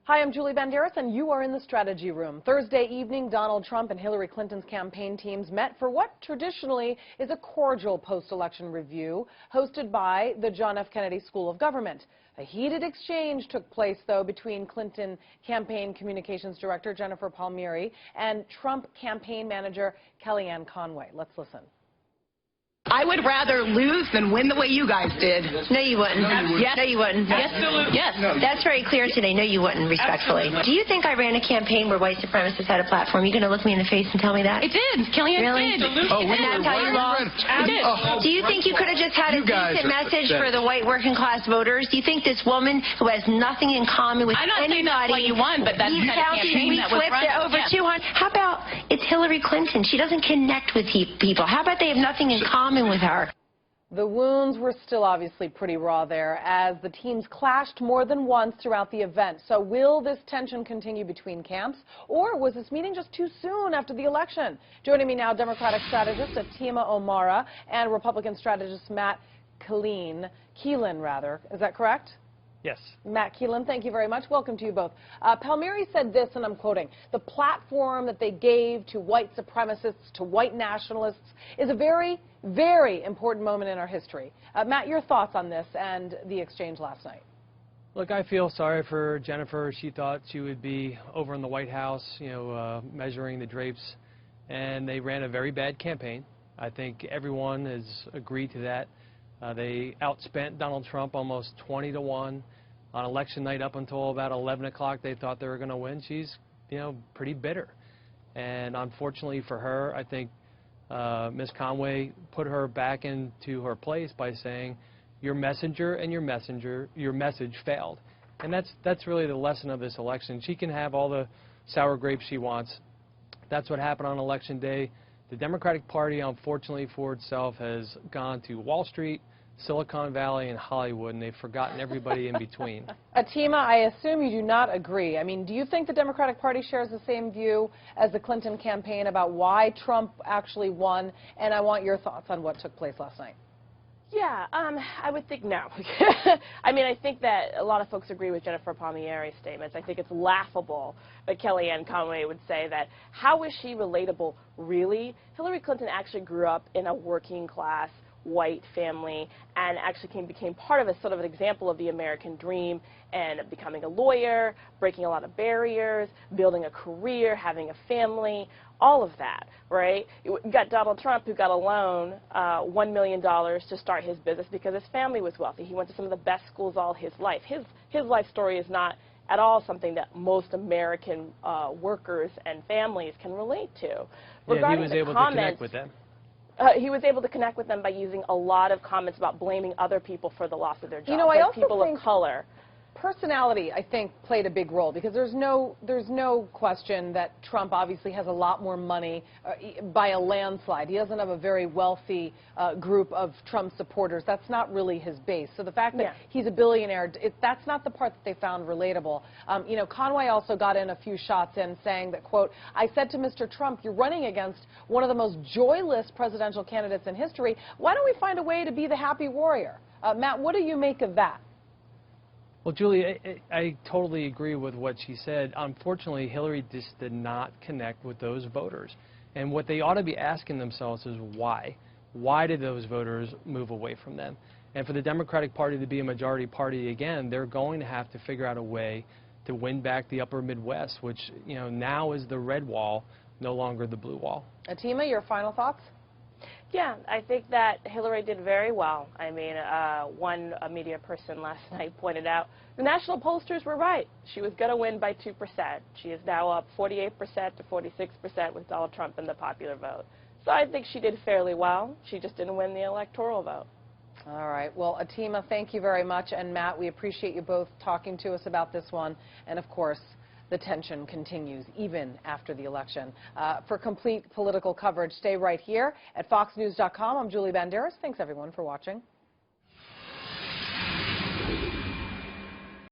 Hi, I'm Julie Banderas, and you are in the Strategy Room. Thursday evening, Donald Trump and Hillary Clinton's campaign teams met for what traditionally is a cordial post-election review hosted by the John F. Kennedy School of Government. A heated exchange took place, though, between Clinton campaign communications director Jennifer Palmieri and Trump campaign manager Kellyanne Conway. Let's listen. I would rather lose than win the way you guys did. No, you wouldn't. Yes. No, you wouldn't. Absolutely. Yes. No. That's very clear today. No, you wouldn't, respectfully. Absolutely. Do you think I ran a campaign where white supremacists had a platform? You going to look me in the face and tell me that? It did. Kellyanne really? did. Oh, and that's how you lost? It did. Do you think you could have just had a decent message for the white working class voters? Do you think this woman who has nothing in common with anybody... I'm not saying that's why you won, but that's the kind of campaign that was run. Over 200. How about it's Hillary Clinton? She doesn't connect with people. How about they have nothing in common with her? The wounds were still obviously pretty raw there as the teams clashed more than once throughout the event. So will this tension continue between camps, or was this meeting just too soon after the election? Joining me now, Democratic strategist Atima Omara and Republican strategist Matt Keelen. Is that correct? Yes. Matt Keelen, thank you very much. Welcome to you both. Palmieri said this, and I'm quoting, "The platform that they gave to white supremacists, to white nationalists, is a very, very important moment in our history." Matt, your thoughts on this and the exchange last night? Look, I feel sorry for Jennifer. She thought she would be over in the White House, measuring the drapes, and they ran a very bad campaign. I think everyone has agreed to that. They outspent Donald Trump almost 20-1. On election night up until about 11 o'clock, they thought they were going to win. She's, pretty bitter. And unfortunately for her, I think Ms. Conway put her back into her place by saying, your messenger and your message failed. And that's really the lesson of this election. She can have all the sour grapes she wants. That's what happened on Election Day. The Democratic Party, unfortunately for itself, has gone to Wall Street, Silicon Valley, and Hollywood, and they've forgotten everybody in between. Atima, I assume you do not agree. I mean, do you think the Democratic Party shares the same view as the Clinton campaign about why Trump actually won? And I want your thoughts on what took place last night. Yeah, I would think no. I mean, I think that a lot of folks agree with Jennifer Palmieri's statements. I think it's laughable that Kellyanne Conway would say that. How is she relatable, really? Hillary Clinton actually grew up in a working class white family and actually became part of a sort of an example of the American dream and becoming a lawyer, breaking a lot of barriers, building a career, having a family, all of that, right? You got Donald Trump, who got a loan, $1 million to start his business because his family was wealthy. He went to some of the best schools all his life. His life story is not at all something that most American workers and families can relate to. Yeah, he was able to connect with them. He was able to connect with them by using a lot of comments about blaming other people for the loss of their jobs, I also people think of color. Personality, I think, played a big role because there's no question that Trump obviously has a lot more money by a landslide. He doesn't have a very wealthy group of Trump supporters. That's not really his base. So the fact that he's a billionaire, that's not the part that they found relatable. Conway also got in a few shots in saying that, quote, "I said to Mr. Trump, you're running against one of the most joyless presidential candidates in history. Why don't we find a way to be the happy warrior?" Matt, what do you make of that? Well, Julie, I totally agree with what she said. Unfortunately, Hillary just did not connect with those voters. And what they ought to be asking themselves is why? Why did those voters move away from them? And for the Democratic Party to be a majority party again, they're going to have to figure out a way to win back the upper Midwest, which, now is the red wall, no longer the blue wall. Atima, your final thoughts? Yeah, I think that Hillary did very well. I mean, one media person last night pointed out the national pollsters were right. She was going to win by 2%. She is now up 48% to 46% with Donald Trump in the popular vote. So I think she did fairly well. She just didn't win the electoral vote. All right. Well, Atima, thank you very much. And Matt, we appreciate you both talking to us about this one. And, of course, the tension continues even after the election. For complete political coverage, stay right here at foxnews.com. I'm Julie Banderas. Thanks, everyone, for watching.